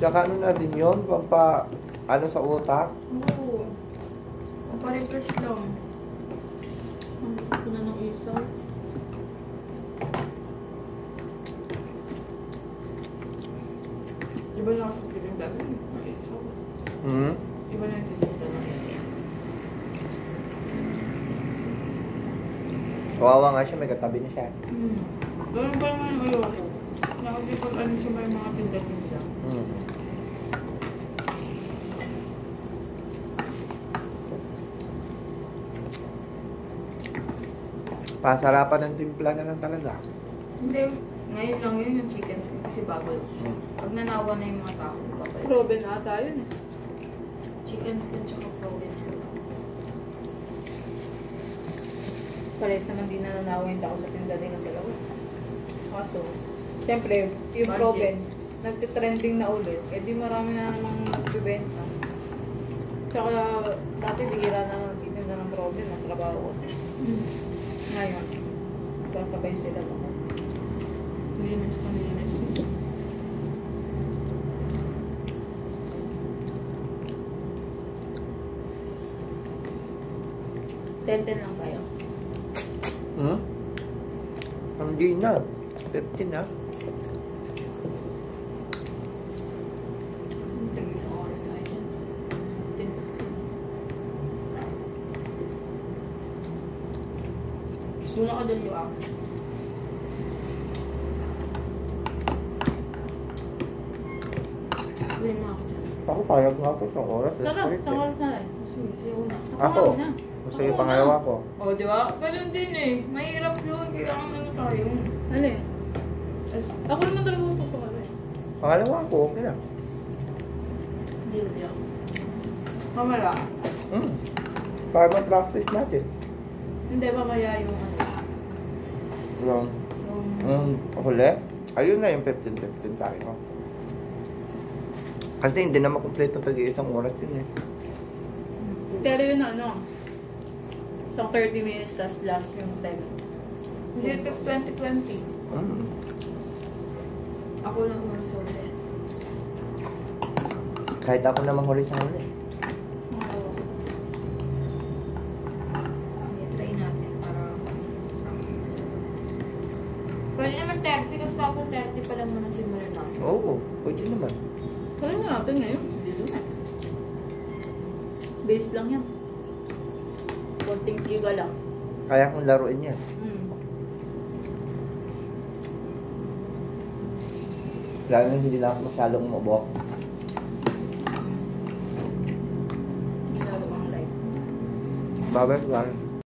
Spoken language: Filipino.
Tsaka ano na din yun, ano sa utak. Oo. Pare-fresh lang. Ang gusto ko na ng isaw. Iba lang sa piling dati. So, Hmm? iba lang yung piling dati. Kawawa nga siya, may katabi na siya. Ganun ba naman yung ayoko? Nakapipag ano siya ba yung mga tinda-tinda? Hmm. Pasarapan ng timpla na lang talaga. Hindi. Ngayon lang yun yung chicken skin kasi bago. Hmm. Pag nanawa na yung mga tao, papayag. Proven ata yun eh. Chicken skin tsaka proven. Parehas naman din nananawa yung tao sa tinda din ng dalawa. Kaso, siyempre, yung Budget. proven, nagtitrending na ulit, eh di marami na namang nagbibenta. Tsaka, dati bihira na nagtitinda ng proven, ang trabaho ko. Ngayon, kasabay sila ba? Linis na linis. Tenten lang kayo. Hmm? Hindi na. 15 na. Tag-isang oras na yun. Muna ka dali ako. Uwi na ako dyan. Ako payag nga ako isang oras. Tara, tawag na eh. Sige una. Ako. na. Gusto yung pangalawa ko. O, di ba? Ganun din eh. Mahirap yun. Kaya ang ano tayo. Ano eh? As, Ako naman talaga magpapakala eh. Pangalawa ko, okay lang. Hindi ako. mamala. Hmm. Para ma-practice natin. Hindi ba kaya yung ano? Yung, huli. Ayun na yung 15-15 tayo. Kasi hindi na makumpleto tag-iisang oras yun eh. Pero yun ano, isang 30 minutes tas last yung 10. Hindi, 2020. Hmm. Ako lang muna sa ulit. Kahit ako naman huli sa huli. I-try natin para practice. Pwede naman 30 kasi ako 30 pa lang naman simulan natin. Oo, pwede naman. Kaya na natin ngayon, dito na. Base lang yan. Konting triga lang. Kaya kong laruin yan. Lalo na hindi na ako masyadong umubok. Lalo ang light. Babay ko lang.